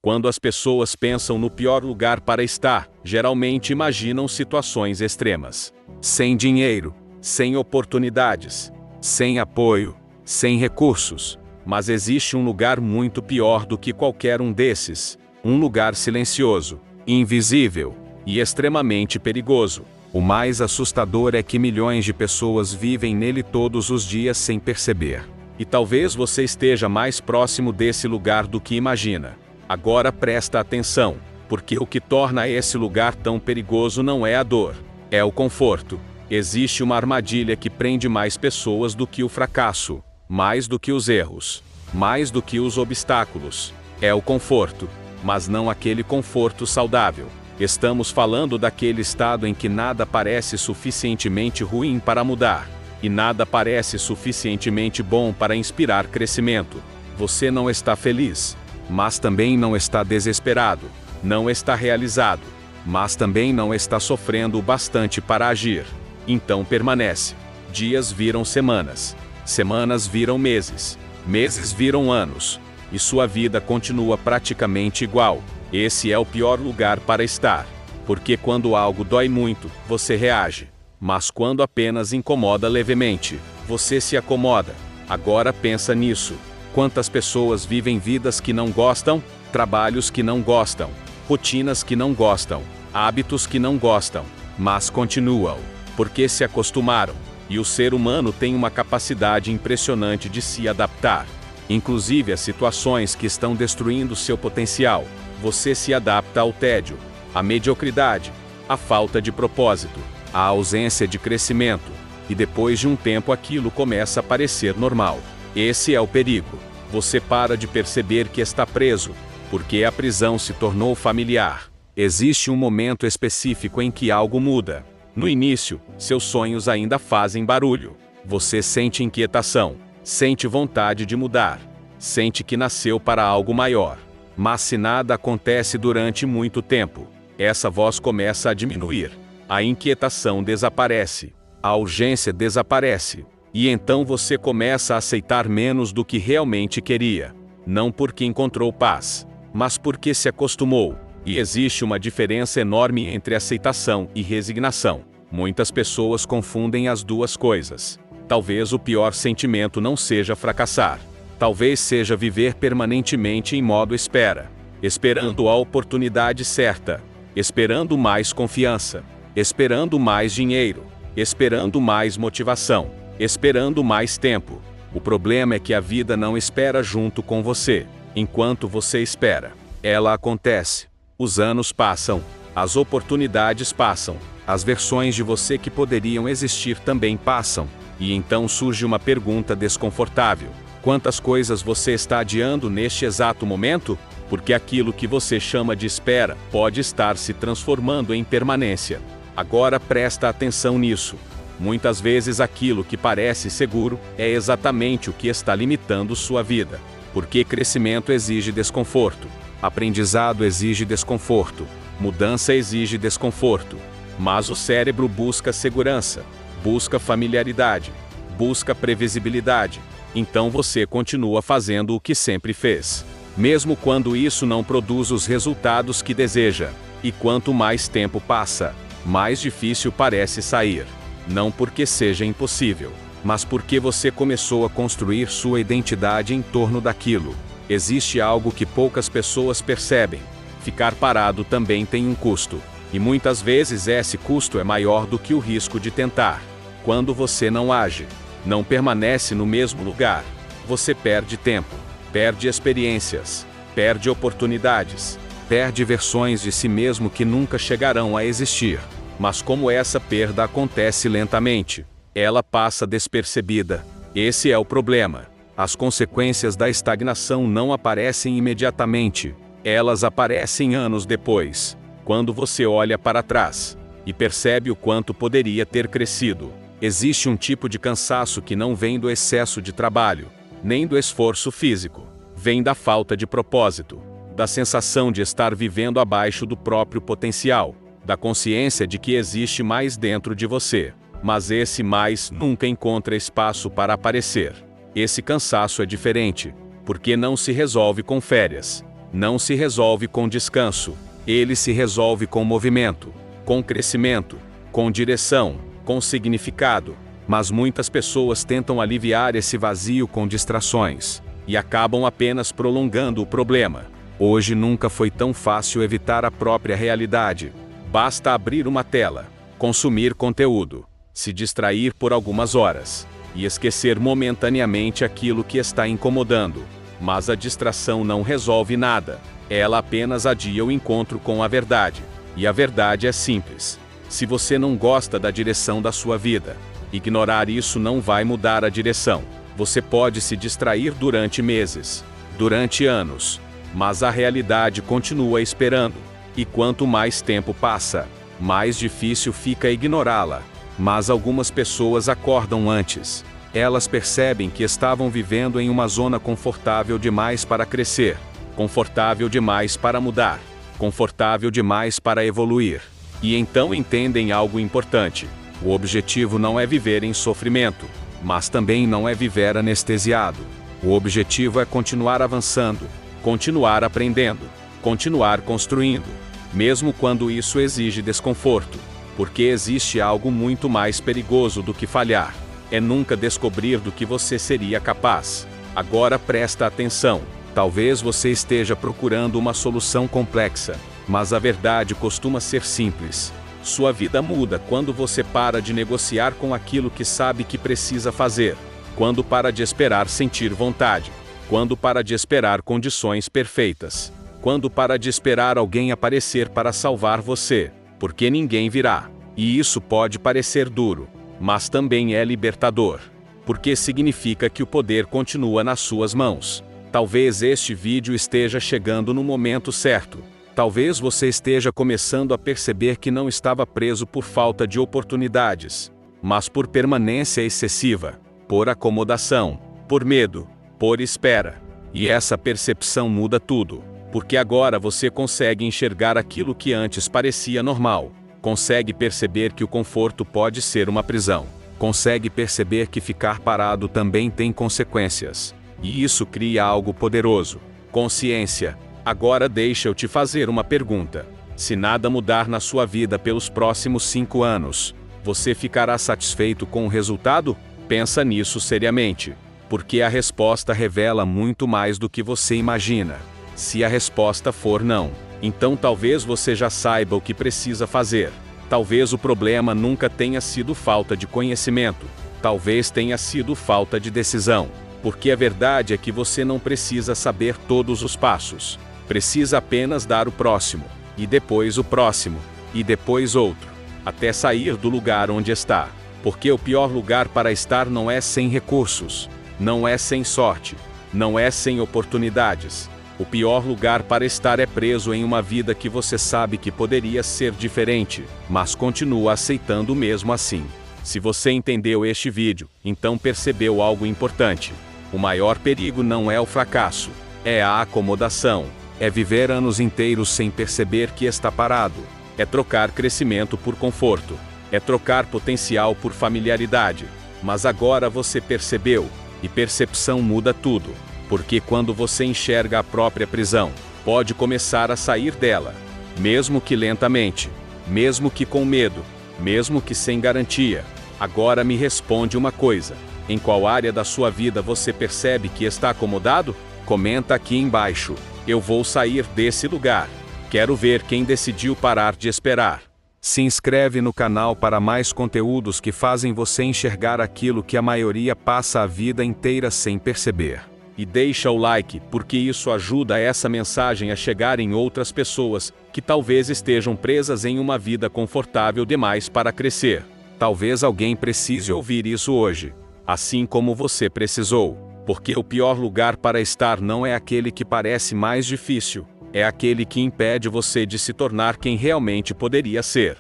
Quando as pessoas pensam no pior lugar para estar, geralmente imaginam situações extremas. Sem dinheiro, sem oportunidades, sem apoio, sem recursos. Mas existe um lugar muito pior do que qualquer um desses. Um lugar silencioso, invisível e extremamente perigoso. O mais assustador é que milhões de pessoas vivem nele todos os dias sem perceber. E talvez você esteja mais próximo desse lugar do que imagina. Agora presta atenção, porque o que torna esse lugar tão perigoso não é a dor, é o conforto. Existe uma armadilha que prende mais pessoas do que o fracasso, mais do que os erros, mais do que os obstáculos. É o conforto, mas não aquele conforto saudável. Estamos falando daquele estado em que nada parece suficientemente ruim para mudar, e nada parece suficientemente bom para inspirar crescimento. Você não está feliz, mas também não está desesperado, não está realizado, mas também não está sofrendo o bastante para agir. Então permanece. Dias viram semanas, semanas viram meses, meses viram anos, e sua vida continua praticamente igual. Esse é o pior lugar para estar, porque quando algo dói muito, você reage, mas quando apenas incomoda levemente, você se acomoda. Agora pensa nisso. Quantas pessoas vivem vidas que não gostam, trabalhos que não gostam, rotinas que não gostam, hábitos que não gostam, mas continuam, porque se acostumaram. E o ser humano tem uma capacidade impressionante de se adaptar, inclusive a situações que estão destruindo seu potencial. Você se adapta ao tédio, à mediocridade, à falta de propósito, à ausência de crescimento, e depois de um tempo aquilo começa a parecer normal. Esse é o perigo. Você para de perceber que está preso, porque a prisão se tornou familiar. Existe um momento específico em que algo muda. No início, seus sonhos ainda fazem barulho. Você sente inquietação, sente vontade de mudar, sente que nasceu para algo maior. Mas se nada acontece durante muito tempo, essa voz começa a diminuir. A inquietação desaparece, a urgência desaparece. E então você começa a aceitar menos do que realmente queria. Não porque encontrou paz, mas porque se acostumou. E existe uma diferença enorme entre aceitação e resignação. Muitas pessoas confundem as duas coisas. Talvez o pior sentimento não seja fracassar. Talvez seja viver permanentemente em modo espera. Esperando a oportunidade certa. Esperando mais confiança. Esperando mais dinheiro. Esperando mais motivação. Esperando mais tempo. O problema é que a vida não espera junto com você. Enquanto você espera, ela acontece. Os anos passam, as oportunidades passam, as versões de você que poderiam existir também passam, e então surge uma pergunta desconfortável. Quantas coisas você está adiando neste exato momento? Porque aquilo que você chama de espera pode estar se transformando em permanência. Agora presta atenção nisso. Muitas vezes aquilo que parece seguro é exatamente o que está limitando sua vida. Porque crescimento exige desconforto. Aprendizado exige desconforto. Mudança exige desconforto. Mas o cérebro busca segurança, busca familiaridade, busca previsibilidade. Então você continua fazendo o que sempre fez, mesmo quando isso não produz os resultados que deseja. E quanto mais tempo passa, mais difícil parece sair. Não porque seja impossível, mas porque você começou a construir sua identidade em torno daquilo. Existe algo que poucas pessoas percebem. Ficar parado também tem um custo. E muitas vezes esse custo é maior do que o risco de tentar. Quando você não age, não permanece no mesmo lugar, você perde tempo, perde experiências, perde oportunidades, perde versões de si mesmo que nunca chegarão a existir. Mas como essa perda acontece lentamente, ela passa despercebida. Esse é o problema. As consequências da estagnação não aparecem imediatamente. Elas aparecem anos depois, quando você olha para trás e percebe o quanto poderia ter crescido. Existe um tipo de cansaço que não vem do excesso de trabalho, nem do esforço físico. Vem da falta de propósito, da sensação de estar vivendo abaixo do próprio potencial, da consciência de que existe mais dentro de você, mas esse mais nunca encontra espaço para aparecer. Esse cansaço é diferente, porque não se resolve com férias. não se resolve com descanso. Ele se resolve com movimento, com crescimento, com direção, com significado. Mas muitas pessoas tentam aliviar esse vazio com distrações e acabam apenas prolongando o problema. Hoje nunca foi tão fácil evitar a própria realidade. Basta abrir uma tela, consumir conteúdo, se distrair por algumas horas e esquecer momentaneamente aquilo que está incomodando. Mas a distração não resolve nada. Ela apenas adia o encontro com a verdade. E a verdade é simples. Se você não gosta da direção da sua vida, ignorar isso não vai mudar a direção. Você pode se distrair durante meses, durante anos, mas a realidade continua esperando. E quanto mais tempo passa, mais difícil fica ignorá-la. Mas algumas pessoas acordam antes. Elas percebem que estavam vivendo em uma zona confortável demais para crescer, confortável demais para mudar, confortável demais para evoluir. E então entendem algo importante. O objetivo não é viver em sofrimento, mas também não é viver anestesiado. O objetivo é continuar avançando, continuar aprendendo, continuar construindo, mesmo quando isso exige desconforto, porque existe algo muito mais perigoso do que falhar. É nunca descobrir do que você seria capaz. Agora presta atenção. Talvez você esteja procurando uma solução complexa, mas a verdade costuma ser simples. Sua vida muda quando você para de negociar com aquilo que sabe que precisa fazer, quando para de esperar sentir vontade, quando para de esperar condições perfeitas, quando para de esperar alguém aparecer para salvar você, porque ninguém virá. E isso pode parecer duro, mas também é libertador, porque significa que o poder continua nas suas mãos. Talvez este vídeo esteja chegando no momento certo. Talvez você esteja começando a perceber que não estava preso por falta de oportunidades, mas por permanência excessiva, por acomodação, por medo, por espera. E essa percepção muda tudo, porque agora você consegue enxergar aquilo que antes parecia normal. Consegue perceber que o conforto pode ser uma prisão. Consegue perceber que ficar parado também tem consequências. E isso cria algo poderoso: consciência. Agora deixa eu te fazer uma pergunta. Se nada mudar na sua vida pelos próximos 5 anos, você ficará satisfeito com o resultado? Pensa nisso seriamente, porque a resposta revela muito mais do que você imagina. Se a resposta for não, então talvez você já saiba o que precisa fazer. Talvez o problema nunca tenha sido falta de conhecimento. Talvez tenha sido falta de decisão. Porque a verdade é que você não precisa saber todos os passos. Precisa apenas dar o próximo, e depois o próximo, e depois outro, até sair do lugar onde está. Porque o pior lugar para estar não é sem recursos, não é sem sorte, não é sem oportunidades. O pior lugar para estar é preso em uma vida que você sabe que poderia ser diferente, mas continua aceitando mesmo assim. Se você entendeu este vídeo, então percebeu algo importante. O maior perigo não é o fracasso, é a acomodação. É viver anos inteiros sem perceber que está parado. É trocar crescimento por conforto. É trocar potencial por familiaridade. Mas agora você percebeu, e percepção muda tudo. Porque quando você enxerga a própria prisão, pode começar a sair dela. Mesmo que lentamente, mesmo que com medo, mesmo que sem garantia. Agora me responde uma coisa: em qual área da sua vida você percebe que está acomodado? Comenta aqui embaixo. Eu vou sair desse lugar. Quero ver quem decidiu parar de esperar. Se inscreve no canal para mais conteúdos que fazem você enxergar aquilo que a maioria passa a vida inteira sem perceber. E deixa o like, porque isso ajuda essa mensagem a chegar em outras pessoas que talvez estejam presas em uma vida confortável demais para crescer. Talvez alguém precise ouvir isso hoje, assim como você precisou. Porque o pior lugar para estar não é aquele que parece mais difícil, é aquele que impede você de se tornar quem realmente poderia ser.